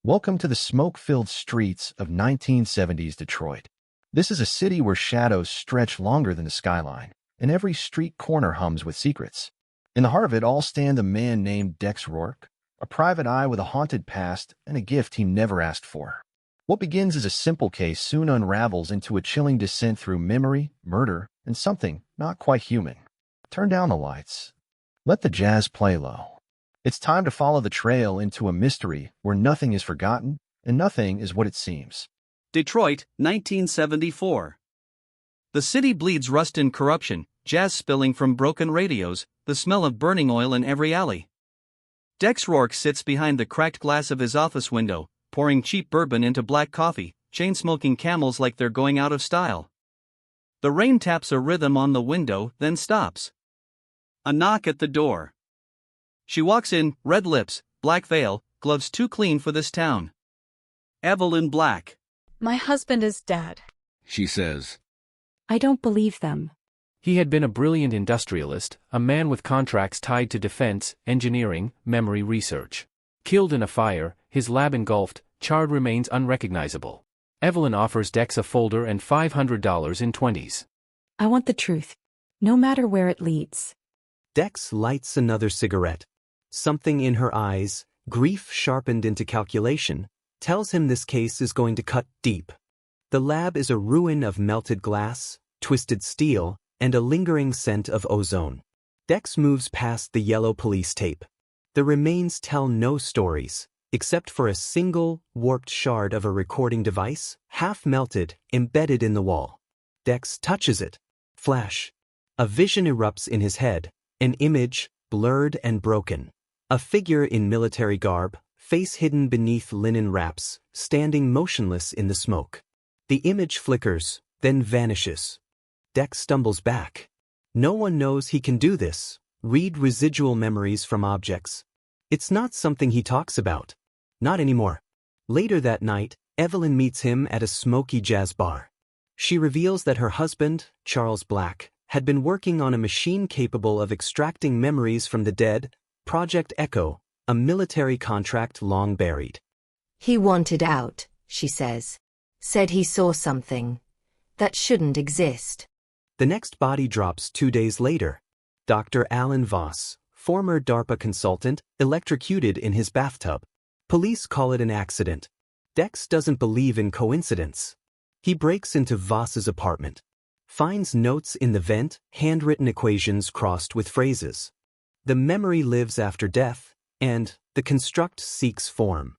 Welcome to the smoke-filled streets of 1970s Detroit. This is a city where shadows stretch longer than the skyline, and every street corner hums with secrets. In the heart of it all stand a man named Dex Rourke, a private eye with a haunted past and a gift he never asked for. What begins as a simple case soon unravels into a chilling descent through memory, murder, and something not quite human. Turn down the lights. Let the jazz play low. It's time to follow the trail into a mystery where nothing is forgotten and nothing is what it seems. Detroit, 1974. The city bleeds rust and corruption, jazz spilling from broken radios, the smell of burning oil in every alley. Dex Rourke sits behind the cracked glass of his office window, pouring cheap bourbon into black coffee, chain-smoking Camels like they're going out of style. The rain taps a rhythm on the window, then stops. A knock at the door. She walks in, red lips, black veil, gloves too clean for this town. Evelyn Black. My husband is dead, she says. I don't believe them. He had been a brilliant industrialist, a man with contracts tied to defense, engineering, memory research. Killed in a fire, his lab engulfed, charred remains unrecognizable. Evelyn offers Dex a folder and $500 in 20s. I want the truth, no matter where it leads. Dex lights another cigarette. Something in her eyes, grief sharpened into calculation, tells him this case is going to cut deep. The lab is a ruin of melted glass, twisted steel, and a lingering scent of ozone. Dex moves past the yellow police tape. The remains tell no stories, except for a single, warped shard of a recording device, half melted, embedded in the wall. Dex touches it. Flash. A vision erupts in his head, an image, blurred and broken. A figure in military garb, face hidden beneath linen wraps, standing motionless in the smoke. The image flickers, then vanishes. Dex stumbles back. No one knows he can do this, read residual memories from objects. It's not something he talks about. Not anymore. Later that night, Evelyn meets him at a smoky jazz bar. She reveals that her husband, Charles Black, had been working on a machine capable of extracting memories from the dead, Project Echo, a military contract long buried. He wanted out, she says. Said he saw something that shouldn't exist. The next body drops 2 days later. Dr. Alan Voss, former DARPA consultant, electrocuted in his bathtub. Police call it an accident. Dex doesn't believe in coincidence. He breaks into Voss's apartment. Finds notes in the vent, handwritten equations crossed with phrases. The memory lives after death, and the construct seeks form.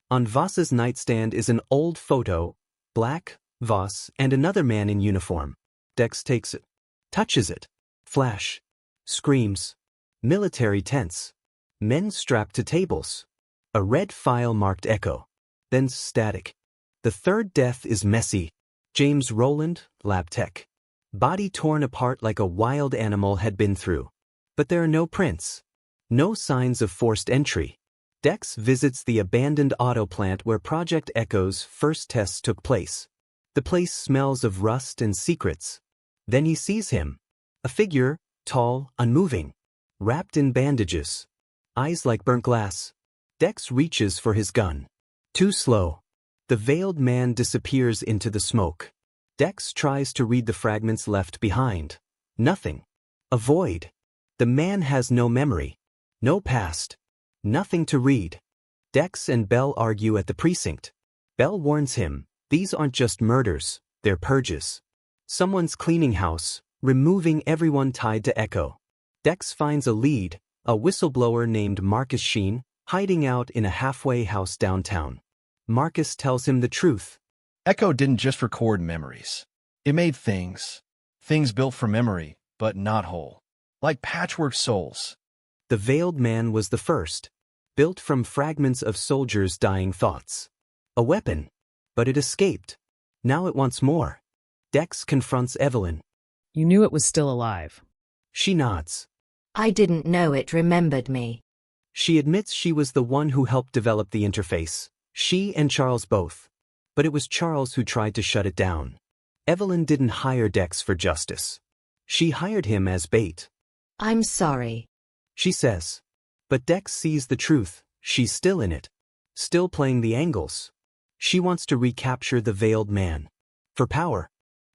On Voss's nightstand is an old photo, Black, Voss, and another man in uniform. Dex takes it, touches it. Flash. Screams. Military tents. Men strapped to tables. A red file marked Echo. Then static. The third death is messy. James Rowland, lab tech. Body torn apart like a wild animal had been through. But there are no prints. No signs of forced entry. Dex visits the abandoned auto plant where Project Echo's first tests took place. The place smells of rust and secrets. Then he sees him. A figure, tall, unmoving. Wrapped in bandages. Eyes like burnt glass. Dex reaches for his gun. Too slow. The veiled man disappears into the smoke. Dex tries to read the fragments left behind. Nothing. A void. The man has no memory. No past. Nothing to read. Dex and Bell argue at the precinct. Bell warns him, these aren't just murders, they're purges. Someone's cleaning house, removing everyone tied to Echo. Dex finds a lead, a whistleblower named Marcus Sheen, hiding out in a halfway house downtown. Marcus tells him the truth. Echo didn't just record memories. It made things. Things built for memory, but not whole. Like patchwork souls. The veiled man was the first. Built from fragments of soldiers' dying thoughts. A weapon. But it escaped. Now it wants more. Dex confronts Evelyn. You knew it was still alive. She nods. I didn't know it remembered me. She admits she was the one who helped develop the interface. She and Charles both. But it was Charles who tried to shut it down. Evelyn didn't hire Dex for justice. She hired him as bait. I'm sorry, she says. But Dex sees the truth. She's still in it. still playing the angles. She wants to recapture the veiled man. For power,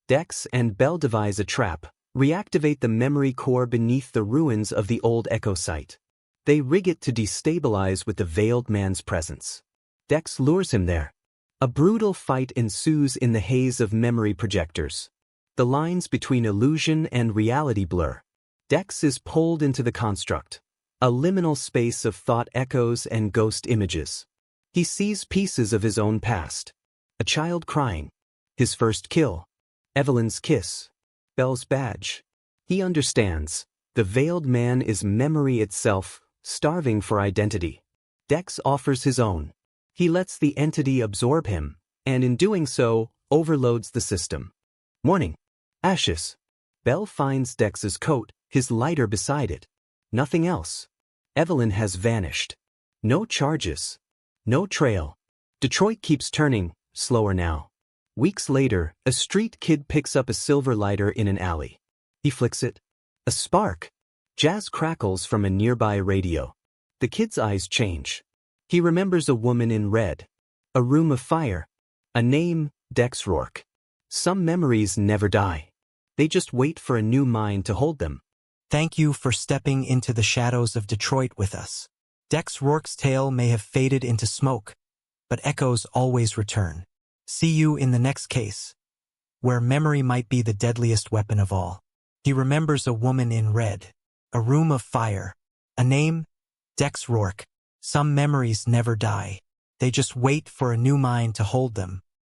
Dex and Belle devise a trap, reactivate the memory core beneath the ruins of the old Echo site. They rig it to destabilize with the veiled man's presence. Dex lures him there. A brutal fight ensues in the haze of memory projectors. The lines between illusion and reality blur. Dex is pulled into the construct, a liminal space of thought echoes and ghost images. He sees pieces of his own past. A child crying. His first kill. Evelyn's kiss. Belle's badge. He understands. The veiled man is memory itself, starving for identity. Dex offers his own. He lets the entity absorb him, and in doing so, overloads the system. Morning. Ashes. Belle finds Dex's coat, his lighter beside it. Nothing else. Evelyn has vanished. No charges. No trail. Detroit keeps turning, slower now. Weeks later, a street kid picks up a silver lighter in an alley. He flicks it. A spark. Jazz crackles from a nearby radio. The kid's eyes change. He remembers a woman in red. A room of fire. A name, Dex Rourke. Some memories never die. They just wait for a new mind to hold them. Thank you for stepping into the shadows of Detroit with us. Dex Rourke's tale may have faded into smoke, but echoes always return. See you in the next case, where memory might be the deadliest weapon of all. He remembers a woman in red, a room of fire, a name, Dex Rourke. Some memories never die. They just wait for a new mind to hold them.